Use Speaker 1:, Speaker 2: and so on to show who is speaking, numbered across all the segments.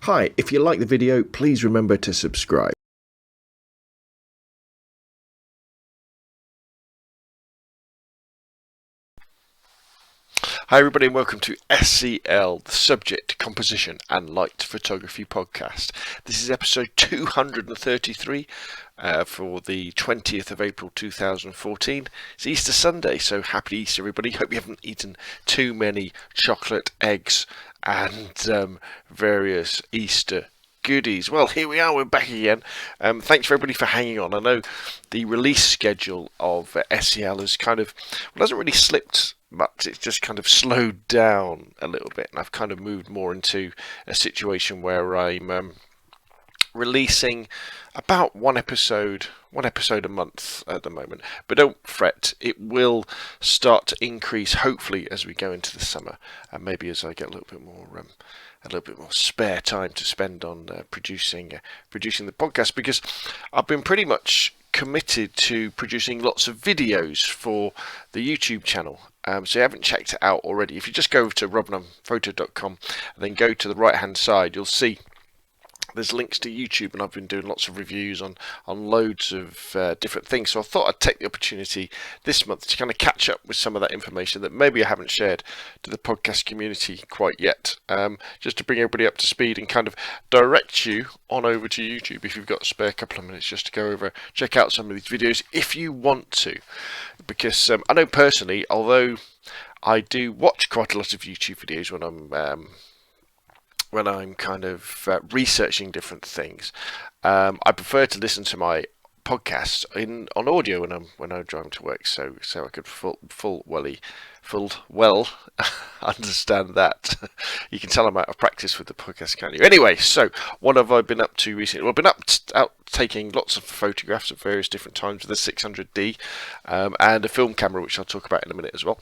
Speaker 1: Hi, if you like the video, please remember to subscribe.
Speaker 2: Hi everybody and welcome to SCL, the Subject, Composition and Light Photography Podcast. This is episode 233 for the 20th of April 2014. It's Easter Sunday, so happy Easter everybody. Hope you haven't eaten too many chocolate, eggs and various Easter goodies. Well, here we are, we're back again. Thanks for everybody for hanging on. I know the release schedule of SCL has hasn't really slipped much. It's just kind of slowed down a little bit, and I've kind of moved more into a situation where I'm releasing about one episode a month at the moment. But don't fret, it will start to increase hopefully as we go into the summer, and maybe as I get a little bit more spare time to spend on producing the podcast, because I've been pretty much committed to producing lots of videos for the YouTube channel. So if you haven't checked it out already, if you just go to robnunphoto.com and then go to the right hand side, you'll see there's links to YouTube, and I've been doing lots of reviews on loads of different things. So I thought I'd take the opportunity this month to kind of catch up with some of that information that maybe I haven't shared to the podcast community quite yet, just to bring everybody up to speed and kind of direct you on over to YouTube if you've got a spare couple of minutes just to go over, check out some of these videos if you want to. Because I know personally, although I do watch quite a lot of YouTube videos when I'm kind of researching different things, I prefer to listen to my podcasts on audio when I'm driving to work, so I could full well understand that. You can tell I'm out of practice with the podcast, can't you? Anyway, so what have I been up to recently? Well, I've been out taking lots of photographs at various different times with a 600D and a film camera, which I'll talk about in a minute as well.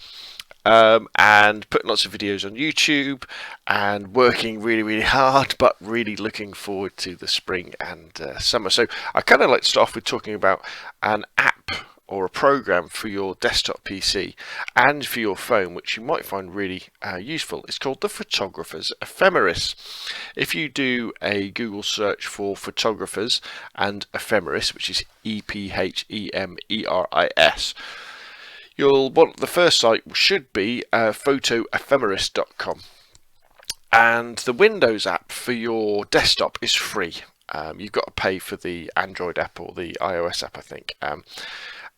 Speaker 2: And putting lots of videos on YouTube and working really hard, but really looking forward to the spring and summer. So I kind of like to start off with talking about an app or a program for your desktop PC and for your phone, which you might find really useful. It's called the Photographer's Ephemeris. If you do a Google search for photographers and ephemeris, which is EPHEMERIS, you'll want the first site should be photoephemeris.com, and the Windows app for your desktop is free. You've got to pay for the Android app or the iOS app, I think.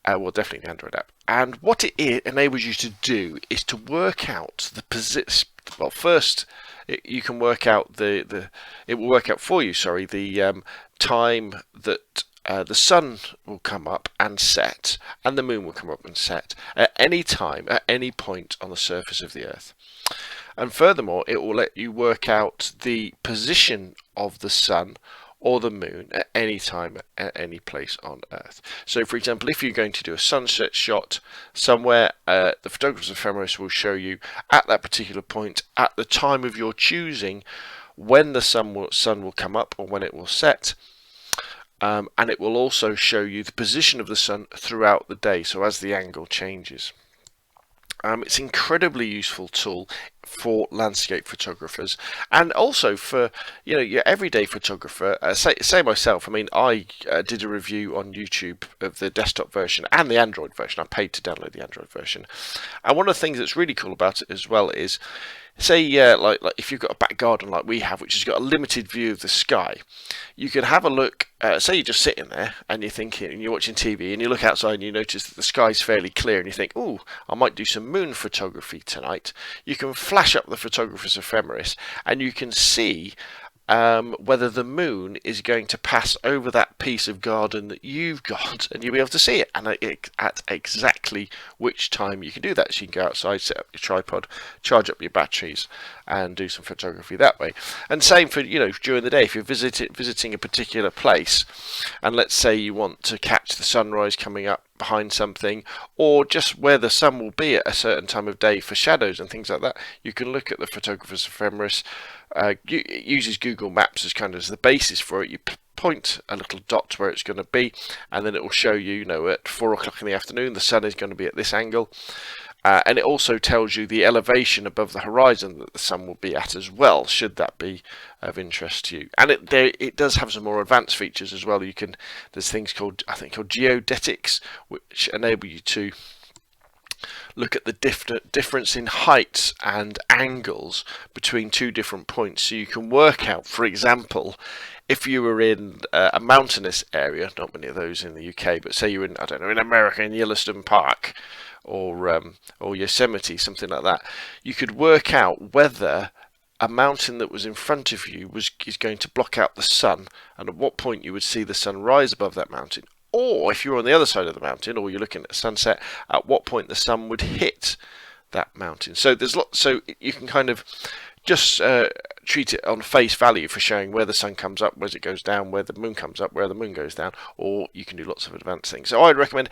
Speaker 2: Well, definitely the Android app. And what it enables you to do is to work out the position. Well, first you can work out it will work out for you. Sorry, the time that the sun will come up and set, and the moon will come up and set at any time, at any point on the surface of the Earth. And furthermore, it will let you work out the position of the sun or the moon at any time, at any place on Earth. So, for example, if you're going to do a sunset shot somewhere, the Photographer's Ephemeris will show you at that particular point, at the time of your choosing, when the sun will come up or when it will set. And it will also show you the position of the sun throughout the day, so as the angle changes. It's an incredibly useful tool for landscape photographers, and also for your everyday photographer. Say myself. I mean, I did a review on YouTube of the desktop version and the Android version. I paid to download the Android version, and one of the things that's really cool about it as well is, say like if you've got a back garden like we have, which has got a limited view of the sky, you can have a look. Say you're just sitting there and you're thinking, and you're watching TV, and you look outside and you notice that the sky's fairly clear, and you think, "Oh, I might do some moon photography tonight." You can flash up the Photographer's Ephemeris, and you can see whether the moon is going to pass over that piece of garden that you've got, and you'll be able to see it, and at exactly which time you can do that. So you can go outside, set up your tripod, charge up your batteries, and do some photography that way. And same for during the day, if you're visiting a particular place, and let's say you want to catch the sunrise coming up behind something, or just where the sun will be at a certain time of day for shadows and things like that, you can look at the Photographer's Ephemeris. It uses Google Maps as kind of the basis for it. You point a little dot where it's going to be, and then it will show you, at 4 o'clock in the afternoon, the sun is going to be at this angle. And it also tells you the elevation above the horizon that the sun will be at as well, should that be of interest to you. And it does have some more advanced features as well. There's things called, I think, called geodetics, which enable you to look at the difference in heights and angles between two different points, so you can work out, for example, if you were in a mountainous area, not many of those in the UK, but say you're in, I don't know, in America, in Yellowstone Park or Yosemite, something like that, you could work out whether a mountain that was in front of you is going to block out the sun, and at what point you would see the sun rise above that mountain. Or if you're on the other side of the mountain, or you're looking at sunset, at what point the sun would hit that mountain. So there's so you can kind of just treat it on face value for showing where the sun comes up, where it goes down, where the moon comes up, where the moon goes down, or you can do lots of advanced things. So I'd recommend,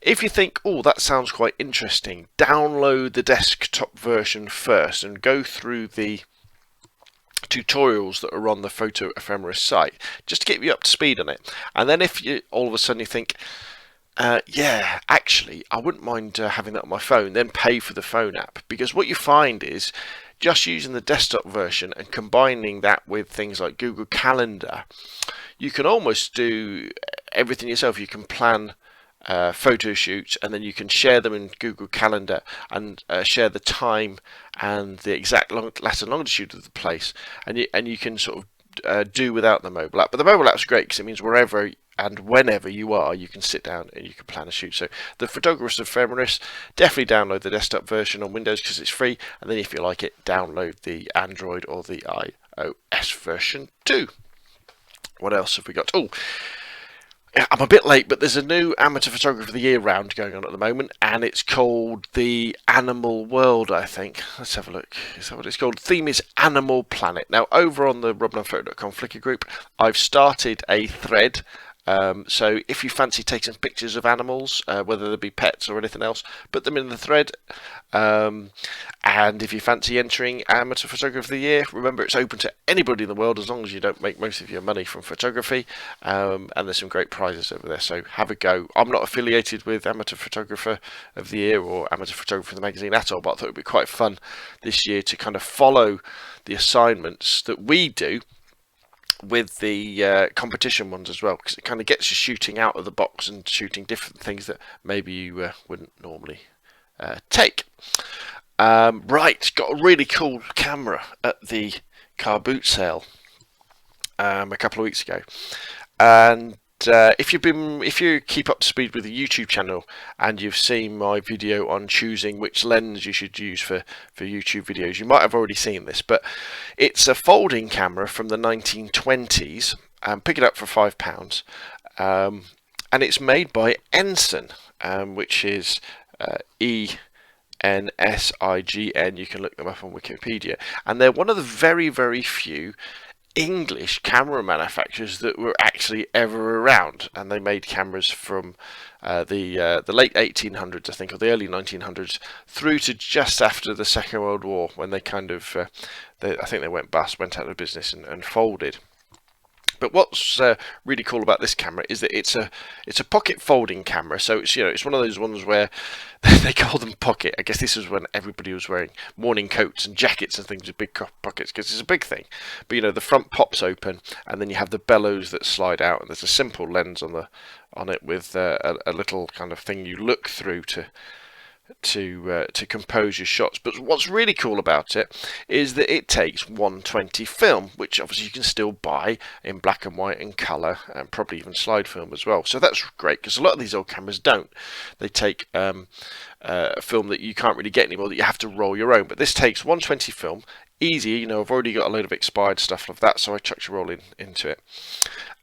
Speaker 2: if you think, oh, that sounds quite interesting, download the desktop version first and go through the tutorials that are on the Photo Ephemeris site, just to get you up to speed on it. And then if you all of a sudden you think, yeah, actually I wouldn't mind having that on my phone, then pay for the phone app. Because what you find is, just using the desktop version and combining that with things like Google Calendar, you can almost do everything yourself. You can plan photo shoots, and then you can share them in Google Calendar and share the time and the exact latitude and longitude of the place, and you can sort of do without the mobile app. But the mobile app's great because it means wherever and whenever you are, you can sit down and you can plan a shoot. So the Photographer's Ephemeris, definitely download the desktop version on Windows because it's free, and then if you like it, download the Android or the iOS version too. What else have we got? Oh, I'm a bit late, but there's a new Amateur Photographer of the Year round going on at the moment, and it's called the Animal World, I think. Let's have a look. Is that what it's called? The theme is Animal Planet. Now, over on the robandphoto.com Flickr group, I've started a thread. So if you fancy taking some pictures of animals, whether they be pets or anything else, put them in the thread. And if you fancy entering Amateur Photographer of the Year, remember it's open to anybody in the world as long as you don't make most of your money from photography. And there's some great prizes over there, so have a go. I'm not affiliated with Amateur Photographer of the Year or Amateur Photographer of the magazine at all, but I thought it would be quite fun this year to kind of follow the assignments that we do with the competition ones as well, because it kind of gets you shooting out of the box and shooting different things that maybe you wouldn't normally take. Right, got a really cool camera at the car boot sale a couple of weeks ago, and if you keep up to speed with the YouTube channel and you've seen my video on choosing which lens you should use for YouTube videos, you might have already seen this, but it's a folding camera from the 1920s. Pick it up for £5, and it's made by Ensign, which is ENSIGN. You can look them up on Wikipedia, and they're one of the very, very few English camera manufacturers that were actually ever around, and they made cameras from the late 1800s, I think, or the early 1900s, through to just after the Second World War, when they kind of, I think they went bust, went out of business, and folded. But what's really cool about this camera is that it's a pocket folding camera. So it's one of those ones where they call them pocket. I guess this was when everybody was wearing morning coats and jackets and things with big pockets, because it's a big thing. But the front pops open, and then you have the bellows that slide out, and there's a simple lens on it with a little kind of thing you look through to compose your shots. But what's really cool about it is that it takes 120 film, which obviously you can still buy in black and white and colour, and probably even slide film as well. So that's great, because a lot of these old cameras don't. They take a film that you can't really get anymore, that you have to roll your own. But this takes 120 film, easy. I've already got a load of expired stuff like that, so I chucked a roll into it.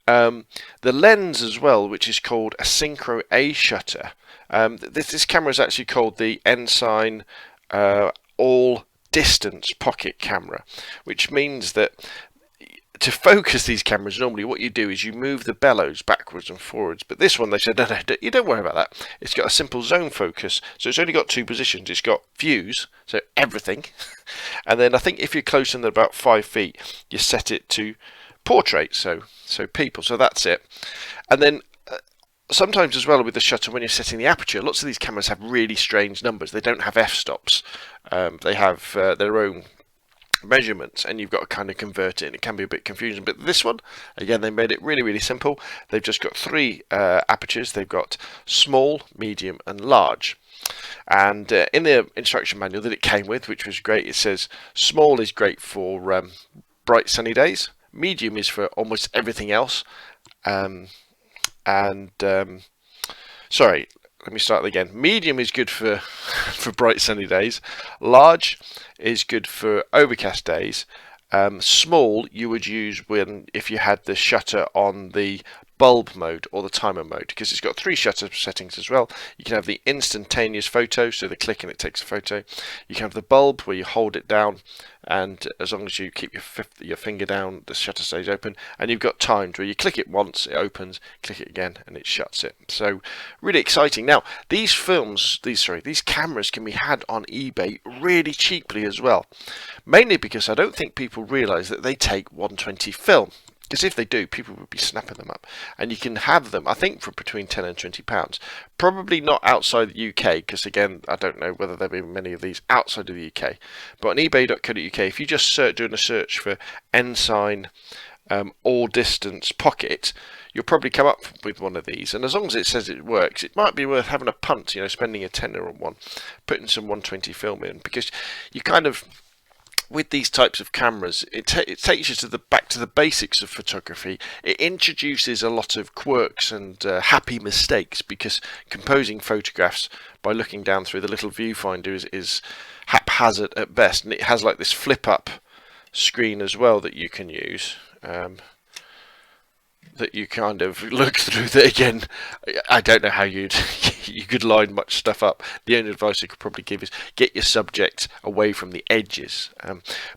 Speaker 2: The lens as well, which is called a Synchro A shutter. This camera is actually called the Ensign All Distance Pocket Camera, which means that to focus these cameras, normally what you do is you move the bellows backwards and forwards. But this one, they said, no, you don't worry about that. It's got a simple zone focus, so it's only got two positions. It's got views, so everything, and then I think if you're closer than about 5 feet, you set it to portrait, so people. So that's it, and then sometimes as well with the shutter, when you're setting the aperture, lots of these cameras have really strange numbers. They don't have f-stops. They have their own measurements, and you've got to kind of convert it, and it can be a bit confusing. But this one, again, they made it really simple. They've just got three apertures. They've got small, medium and large. And in the instruction manual that it came with, which was great, it says small is great for bright sunny days, medium is for almost everything else, sorry, let me start again. Medium is good for for bright sunny days. Large is good for overcast days. Small you would use if you had the shutter on the bulb mode or the timer mode, because it's got three shutter settings as well. You can have the instantaneous photo, so the click and it takes a photo. You can have the bulb where you hold it down, and as long as you keep your finger down, the shutter stays open. And you've got timed where you click it once, it opens, click it again, and it shuts it. So really exciting. Now these cameras can be had on eBay really cheaply as well, mainly because I don't think people realise that they take 120 film. Because if they do, people would be snapping them up. And you can have them, I think, for between £10 and £20. Probably not outside the UK, because again, I don't know whether there'll be many of these outside of the UK. But on ebay.co.uk, if you just doing a search for Ensign all distance pocket, you'll probably come up with one of these. And as long as it says it works, it might be worth having a punt, spending a tenner on one, putting some 120 film in, because you kind of, with these types of cameras, it takes you back to the basics of photography. It introduces a lot of quirks and happy mistakes, because composing photographs by looking down through the little viewfinder is haphazard at best, and it has like this flip up screen as well that you can use. That you kind of look through. That again, I don't know how you could line much stuff up. The only advice I could probably give is get your subject away from the edges.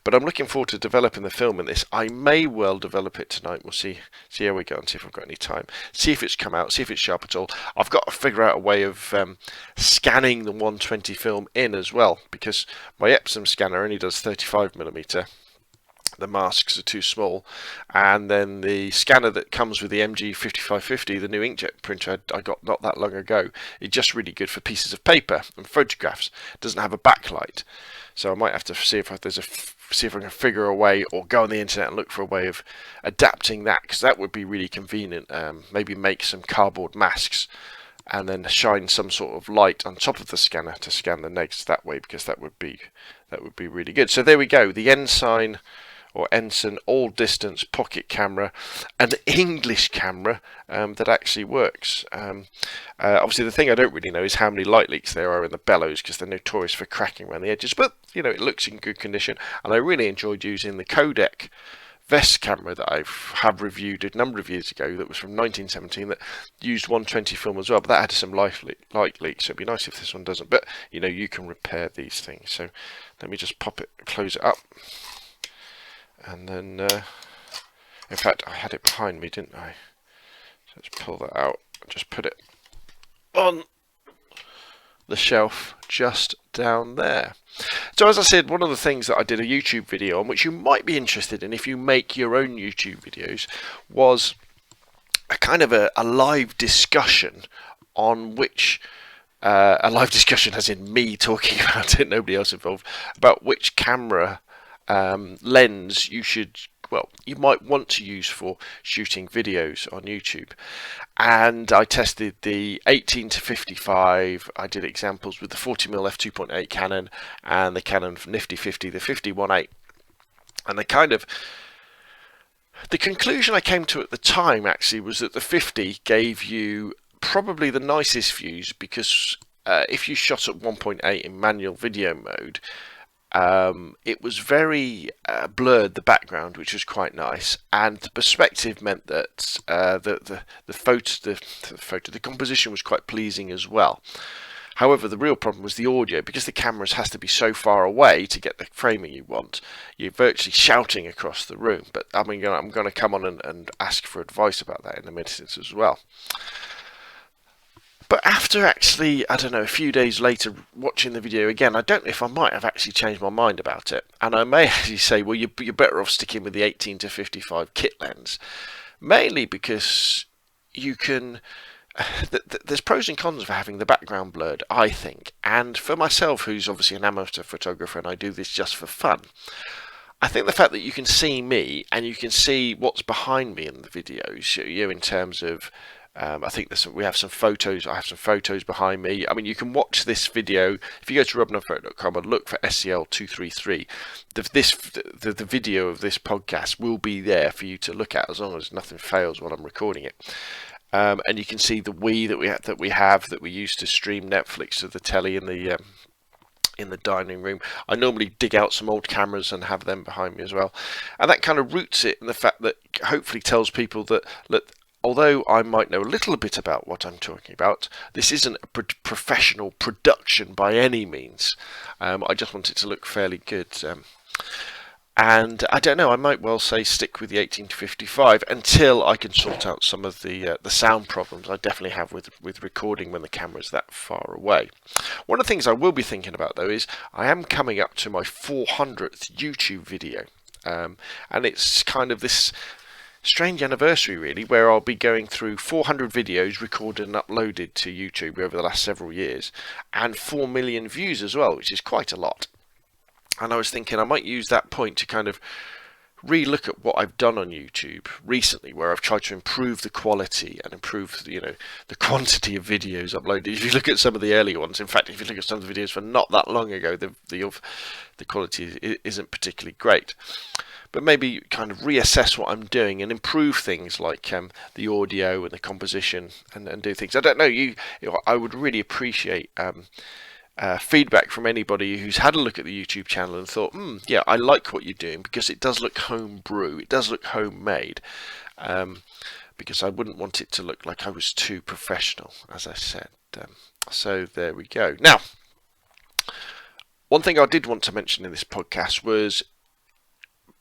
Speaker 2: But I'm looking forward to developing the film in this. I may well develop it tonight. We'll see how we go and see if I've got any time. See if it's come out. See if it's sharp at all. I've got to figure out a way of scanning the 120 film in as well, because my Epson scanner only does 35mm. The masks are too small, and then the scanner that comes with the MG5550, the new inkjet printer I got not that long ago, is just really good for pieces of paper and photographs. It doesn't have a backlight, so I might have to see if I can figure a way, or go on the internet and look for a way of adapting that, because that would be really convenient. Maybe make some cardboard masks and then shine some sort of light on top of the scanner to scan the negs that way, because that would be really good. So there we go, the Ensign or Ensign all distance pocket camera, an English camera that actually works. Obviously the thing I don't really know is how many light leaks there are in the bellows, because they're notorious for cracking around the edges, but it looks in good condition. And I really enjoyed using the Kodak Vest camera that I have reviewed a number of years ago, that was from 1917, that used 120 film as well, but that had some light leaks, so it'd be nice if this one doesn't. But you can repair these things. So let me just pop it, close it up. And then, in fact, I had it behind me, didn't I? So let's pull that out and just put it on the shelf just down there. So as I said, one of the things that I did a YouTube video on, which you might be interested in if you make your own YouTube videos, was a kind of a live discussion on which... a live discussion as in me talking about it, nobody else involved, about which camera lens you might want to use for shooting videos on YouTube. And I tested the 18-55. I did examples with the 40mm f2.8 Canon and the Canon Nifty 50, the 50-1.8. And the conclusion I came to at the time actually was that the 50 gave you probably the nicest views, because if you shot at 1.8 in manual video mode, it was very blurred, the background, which was quite nice, and the perspective meant that the composition was quite pleasing as well. However, the real problem was the audio, because the cameras has to be so far away to get the framing you want. You're virtually shouting across the room. But I'm going to come on and ask for advice about that in a minute as well. But after actually, I don't know, a few days later watching the video again, I don't know if I might have actually changed my mind about it. And I may actually say, well, you're better off sticking with the 18-55 kit lens. Mainly because you can there's pros and cons for having the background blurred, I think. And for myself, who's obviously an amateur photographer and I do this just for fun, I think the fact that you can see me and you can see what's behind me in the videos, in terms of, I think we have some photos. I have some photos behind me. I mean, you can watch this video if you go to robinonphoto.com and look for SCL 233. The video of this podcast will be there for you to look at, as long as nothing fails while I'm recording it. And you can see the Wii that we use to stream Netflix to the telly in the dining room. I normally dig out some old cameras and have them behind me as well, and that kind of roots it in the fact that hopefully tells people that, look, although I might know a little bit about what I'm talking about, this isn't a professional production by any means. I just want it to look fairly good. And I don't know, I might well say stick with the 18-55 until I can sort out some of the sound problems I definitely have with recording when the camera's that far away. One of the things I will be thinking about, though, is I am coming up to my 400th YouTube video. And it's kind of this strange anniversary, really, where I'll be going through 400 videos recorded and uploaded to YouTube over the last several years, and 4 million views as well, which is quite a lot. And I was thinking I might use that point to kind of re-look at what I've done on YouTube recently, where I've tried to improve the quality and improve the quantity of videos uploaded. If you look at some of the earlier ones, in fact, if you look at some of the videos from not that long ago, the quality isn't particularly great. But maybe kind of reassess what I'm doing and improve things like the audio and the composition and do things. I don't know. I would really appreciate feedback from anybody who's had a look at the YouTube channel and thought, yeah, I like what you're doing, because it does look homebrew, it does look homemade, because I wouldn't want it to look like I was too professional, as I said. So there we go. Now, one thing I did want to mention in this podcast was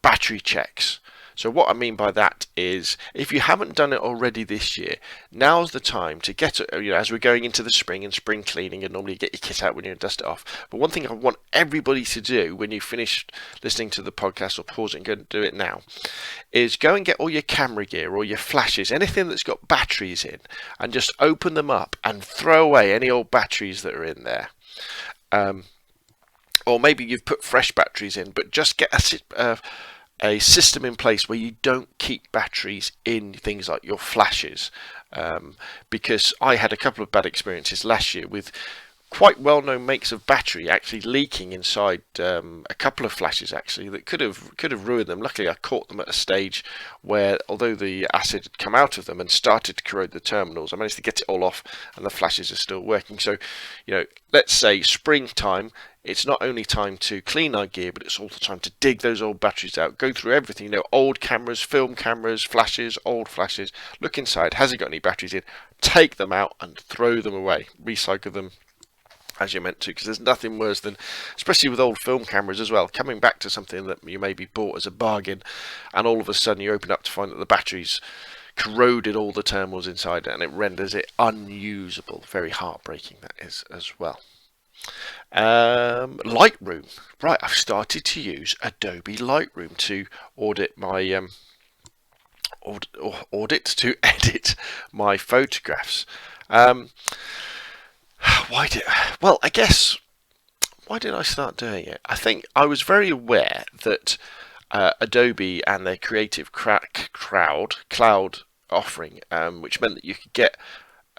Speaker 2: battery checks. So what I mean by that is, if you haven't done it already this year, now's the time to get it, as we're going into the spring and spring cleaning, and normally you get your kit out when you dust it off. But one thing I want everybody to do when you finish listening to the podcast, or pause it and go and do it now, is go and get all your camera gear or your flashes, anything that's got batteries in, and just open them up and throw away any old batteries that are in there. Or maybe you've put fresh batteries in, but just get a system in place where you don't keep batteries in things like your flashes, because I had a couple of bad experiences last year with quite well-known makes of battery actually leaking inside a couple of flashes, actually, that could have ruined them. Luckily, I caught them at a stage where, although the acid had come out of them and started to corrode the terminals, I managed to get it all off and the flashes are still working. So, let's say springtime, it's not only time to clean our gear, but it's also time to dig those old batteries out, go through everything, old cameras, film cameras, flashes, old flashes, look inside, has it got any batteries in, take them out and throw them away, recycle them as you're meant to, because there's nothing worse than, especially with old film cameras as well, coming back to something that you maybe bought as a bargain, and all of a sudden you open up to find that the batteries corroded all the terminals inside it, and it renders it unusable. Very heartbreaking, that is, as well. Lightroom. Right, I've started to use Adobe Lightroom to edit my photographs. Why did I start doing it? I think I was very aware that Adobe and their Creative Cloud offering, which meant that you could get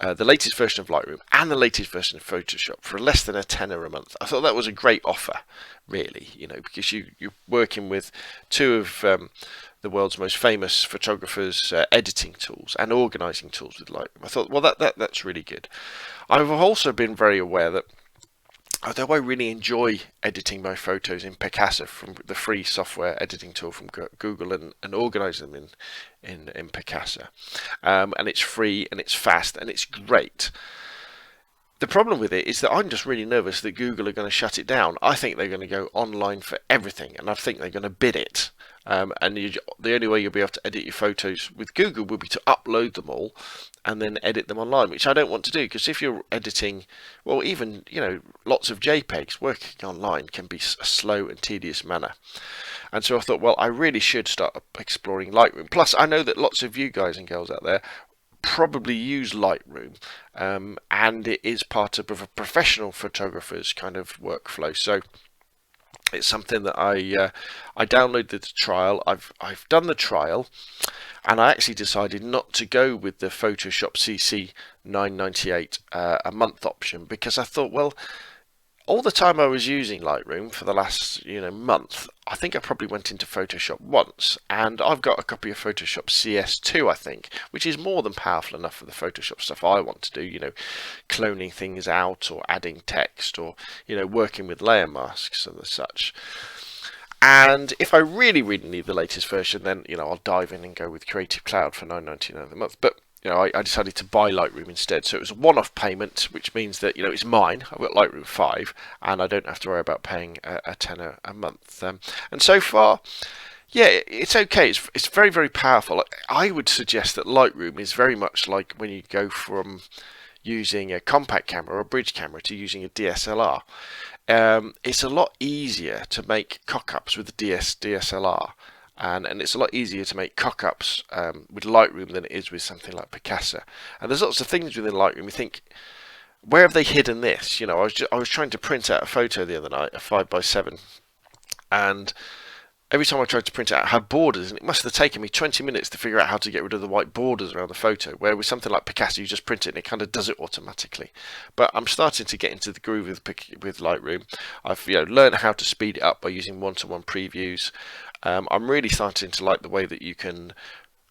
Speaker 2: the latest version of Lightroom and the latest version of Photoshop for less than £10 a month. I thought that was a great offer, really, because you're working with two of the world's most famous photographers' editing tools and organising tools with Lightroom. I thought, well, that's really good. I've also been very aware that, although I really enjoy editing my photos in Picasa, from the free software editing tool from Google, and organising them in Picasa, and it's free and it's fast and it's great. The problem with it is that I'm just really nervous that Google are going to shut it down. I think they're going to go online for everything, and I think they're going to bid it. And the only way you'll be able to edit your photos with Google will be to upload them all and then edit them online, which I don't want to do, because if you're editing, well, even lots of JPEGs, working online can be a slow and tedious manner. And so I thought, well, I really should start exploring Lightroom. Plus, I know that lots of you guys and girls out there probably use Lightroom, and it is part of a professional photographer's kind of workflow. So it's something that I downloaded the trial. I've done the trial, and I actually decided not to go with the Photoshop CC 998 a month option, because I thought, well, all the time I was using Lightroom for the last month, I think I probably went into Photoshop once, and I've got a copy of Photoshop CS2, I think, which is more than powerful enough for the Photoshop stuff I want to do, cloning things out or adding text or working with layer masks and such. And if I really need the latest version, then I'll dive in and go with Creative Cloud for $9.99 a month. But I decided to buy Lightroom instead. So it was a one-off payment, which means that it's mine. I've got Lightroom 5, and I don't have to worry about paying a tenner a month. And so far, yeah, it's okay. It's very, very powerful. I would suggest that Lightroom is very much like when you go from using a compact camera or a bridge camera to using a DSLR. It's a lot easier to make cock-ups with the DSLR. And it's a lot easier to make cock-ups with Lightroom than it is with something like Picasa. And there's lots of things within Lightroom. You think, where have they hidden this? I was trying to print out a photo the other night, a 5x7, and every time I tried to print it out, it had borders, and it must have taken me 20 minutes to figure out how to get rid of the white borders around the photo. Where with something like Picasa, you just print it and it kind of does it automatically. But I'm starting to get into the groove with Lightroom. I've learned how to speed it up by using one-to-one previews. I'm really starting to like the way that you can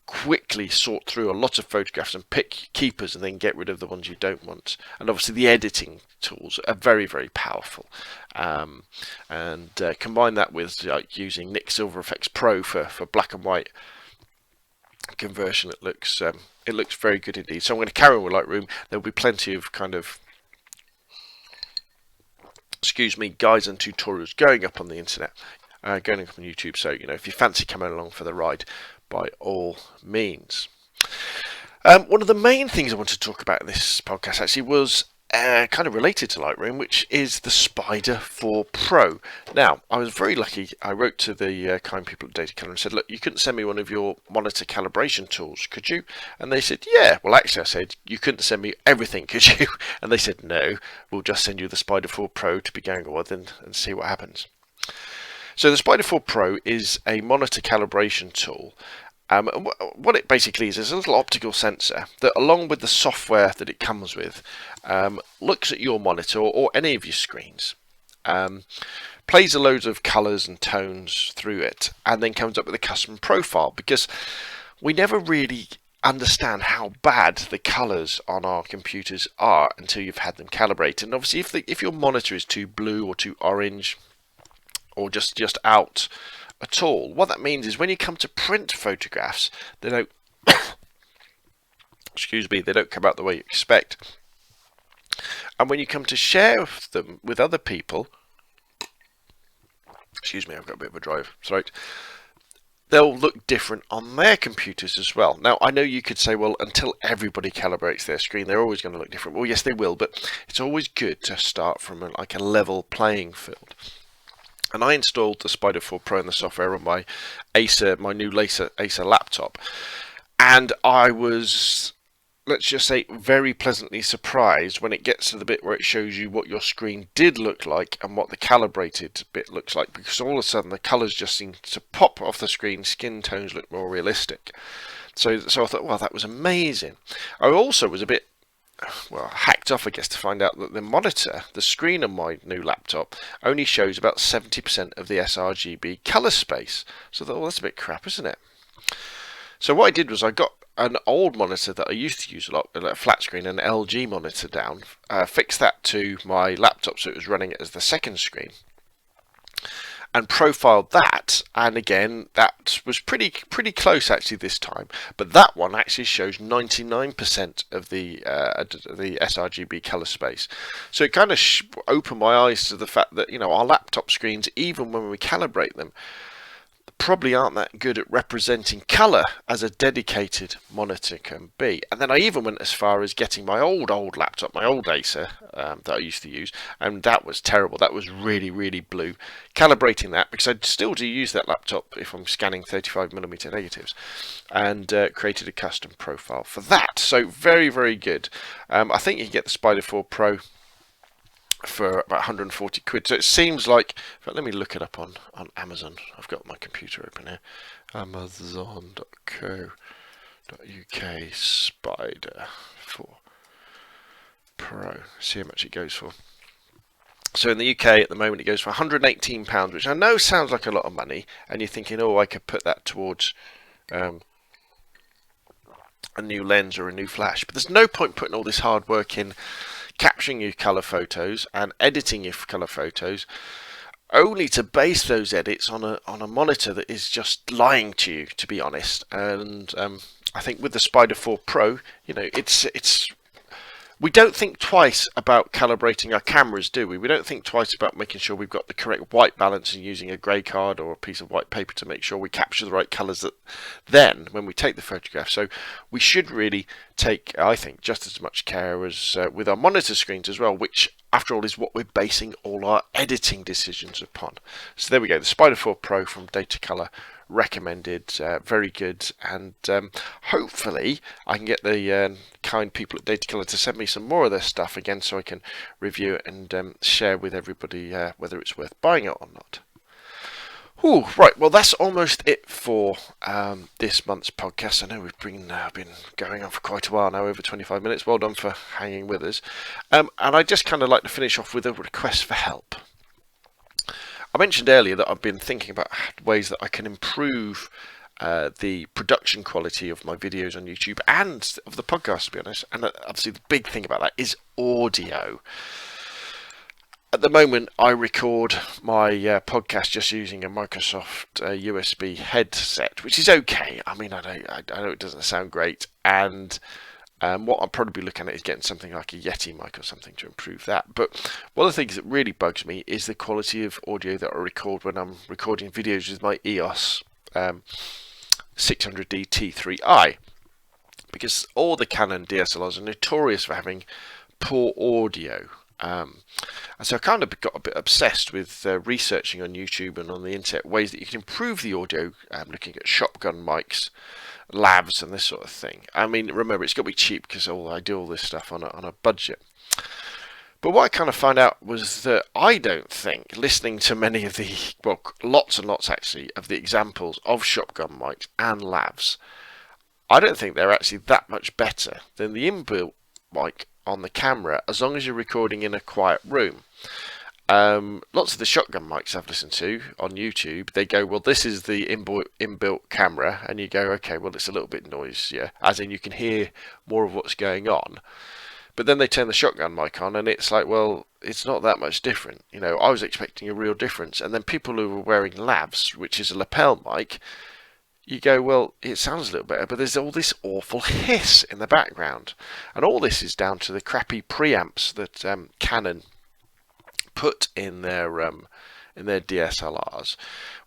Speaker 2: quickly sort through a lot of photographs and pick keepers and then get rid of the ones you don't want. And obviously the editing tools are very, very powerful. Combine that with using Nik Silver Effects Pro for black and white conversion, it looks very good indeed. So I'm going to carry on with Lightroom. There'll be plenty of kind of guides and tutorials going up on the internet. Going up on YouTube, so if you fancy coming along for the ride, by all means. One of the main things I want to talk about in this podcast actually was kind of related to Lightroom, which is the Spyder4Pro. Now, I was very lucky. I wrote to the kind people at Data Color and said, look, you couldn't send me one of your monitor calibration tools, could you? And they said, yeah. Well, actually, I said, you couldn't send me everything, could you? And they said, no, we'll just send you the Spyder4Pro to be going with and see what happens. So the Spyder4Pro is a monitor calibration tool. What it basically is a little optical sensor that, along with the software that it comes with, looks at your monitor or any of your screens, plays a load of colours and tones through it, and then comes up with a custom profile, because we never really understand how bad the colours on our computers are until you've had them calibrated. And obviously if your monitor is too blue or too orange, or just out at all, what that means is when you come to print photographs, they don't they don't come out the way you expect. And when you come to share them with other people, I've got a bit of a dry throat, they'll look different on their computers as well. Now, I know you could say, well, until everybody calibrates their screen, they're always going to look different. Well, yes, they will, but it's always good to start from a level playing field. And I installed the Spyder4Pro and the software on my new Acer laptop, and I was, let's just say, very pleasantly surprised when it gets to the bit where it shows you what your screen did look like and what the calibrated bit looks like, because all of a sudden the colours just seem to pop off the screen, skin tones look more realistic. So I thought, well, that was amazing. I also was a bit hacked off, I guess, to find out that the monitor, the screen on my new laptop, only shows about 70% of the sRGB colour space. So I thought, well, that's a bit crap, isn't it? So what I did was I got an old monitor that I used to use a lot, a flat screen, an LG monitor down, fixed that to my laptop so it was running as the second screen, and profiled that, and again that was pretty close actually this time, but that one actually shows 99% of the sRGB color space. So it kind of opened my eyes to the fact that our laptop screens, even when we calibrate them, probably aren't that good at representing colour as a dedicated monitor can be. And then I even went as far as getting my old laptop, my old Acer that I used to use, and that was terrible. That was really blue. Calibrating that, because I still do use that laptop if I'm scanning 35mm negatives, and created a custom profile for that. So very good. I think you can get the Spyder4Pro for about 140 quid. So it seems like, let me look it up on Amazon. I've got my computer open here. Amazon.co.uk Spyder4Pro. See how much it goes for. So in the UK at the moment it goes for £118, which I know sounds like a lot of money, and you're thinking, oh, I could put that towards a new lens or a new flash. But there's no point putting all this hard work in capturing your colour photos and editing your colour photos, only to base those edits on a monitor that is just lying to you, to be honest. And I think with the Spyder4Pro, you know, it's we don't think twice about calibrating our cameras, do we? We don't think twice about making sure we've got the correct white balance and using a grey card or a piece of white paper to make sure we capture the right colours then when we take the photograph. So we should really take, I think, just as much care as with our monitor screens as well, which after all is what we're basing all our editing decisions upon. So there we go, the Spyder4Pro from Datacolor, recommended, very good, and hopefully I can get the kind people at Datacolor to send me some more of their stuff again so I can review it and share with everybody whether it's worth buying it or not. Ooh, right, well that's almost it for this month's podcast. I know we've been going on for quite a while now, over 25 minutes. Well done for hanging with us. And I just kind of like to finish off with a request for help. I mentioned earlier that I've been thinking about ways that I can improve the production quality of my videos on YouTube and of the podcast, to be honest. And obviously the big thing about that is audio. At the moment, I record my podcast just using a Microsoft USB headset, which is okay. I mean, I know it doesn't sound great, and what I'll probably be looking at is getting something like a Yeti mic or something to improve that. But one of the things that really bugs me is the quality of audio that I record when I'm recording videos with my EOS 600D T3i, because all the Canon DSLRs are notorious for having poor audio. And so I kind of got a bit obsessed with researching on YouTube and on the internet ways that you can improve the audio, looking at shotgun mics, lavs and this sort of thing. I mean, remember, it's got to be cheap because I do all this stuff on a budget. But what I kind of found out was that I don't think, listening to many of the, well, lots and lots actually, of the examples of shotgun mics and lavs, I don't think they're actually that much better than the inbuilt mic on the camera, as long as you're recording in a quiet room. Lots of the shotgun mics I've listened to on YouTube, they go, well, this is the inbuilt camera, and you go, okay, well, it's a little bit noisier, as in you can hear more of what's going on. But then they turn the shotgun mic on, and it's like, well, it's not that much different. You know, I was expecting a real difference. And then people who were wearing lavs, which is a lapel mic, you go, well, it sounds a little better, but there's all this awful hiss in the background. And all this is down to the crappy preamps that Canon put in their DSLRs,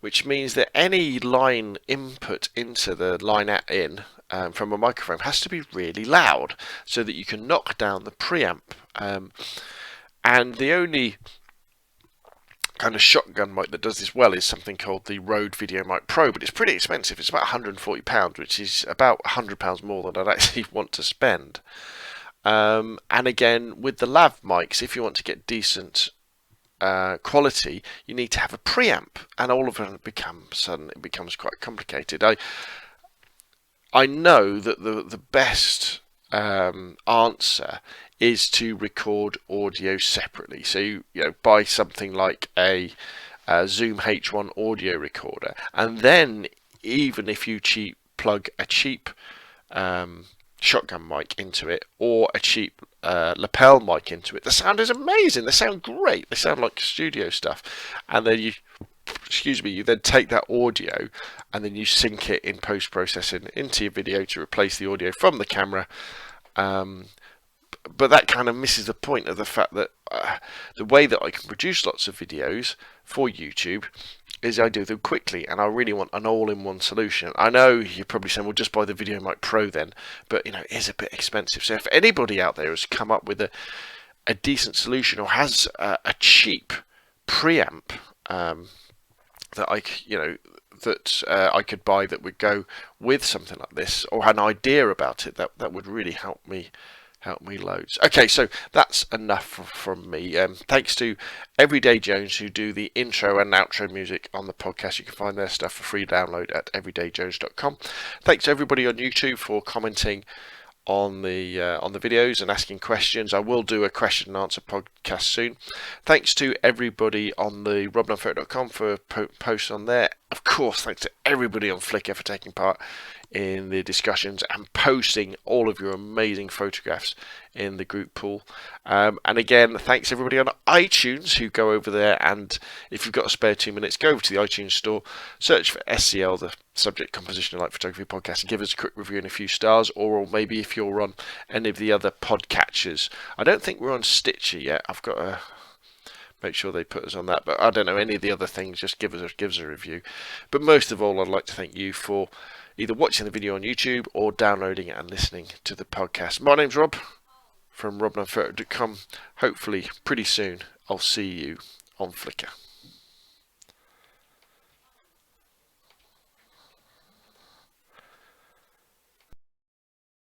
Speaker 2: which means that any line input into the line in from a microphone has to be really loud so that you can knock down the preamp. And the only kind of shotgun mic that does this well is something called the Rode VideoMic Pro, but it's pretty expensive. It's about £140, which is about £100 more than I'd actually want to spend. And again, with the lav mics, if you want to get decent quality, you need to have a preamp, and all of it becomes quite complicated. I know that the best answer is to record audio separately. So you buy something like a Zoom H1 audio recorder, and then even if you plug a cheap shotgun mic into it or a cheap lapel mic into it, the sound is amazing. They sound great. They sound like studio stuff. And then you then take that audio and then you sync it in post-processing into your video to replace the audio from the camera but that kind of misses the point of the fact that the way that I can produce lots of videos for YouTube is I do them quickly, and I really want an all-in-one solution. I know you're probably saying, well, just buy the VideoMic Pro then, but it is a bit expensive. So if anybody out there has come up with a decent solution, or has a cheap preamp that I could buy that would go with something like this, or an idea about it, that would really help me loads. Okay, so that's enough from me. Thanks to Everyday Jones, who do the intro and outro music on the podcast. You can find their stuff for free download at everydayjones.com. Thanks to everybody on YouTube for commenting on the videos and asking questions. I will do a question and answer podcast soon. Thanks to everybody on the robnunphoto.com for posts on there. Of course, thanks to everybody on Flickr for taking part in the discussions and posting all of your amazing photographs in the group pool. And again, thanks everybody on iTunes who go over there, and if you've got a spare 2 minutes, go over to the iTunes store, search for SCL, the Subject Composition and Light Photography Podcast, and give us a quick review and a few stars, or maybe if you're on any of the other podcatchers. I don't think we're on Stitcher yet. I've got to make sure they put us on that, but I don't know, any of the other things, just give us a review. But most of all, I'd like to thank you for either watching the video on YouTube or downloading it and listening to the podcast. My name's Rob from robnunphoto.com. Hopefully pretty soon I'll see you on Flickr.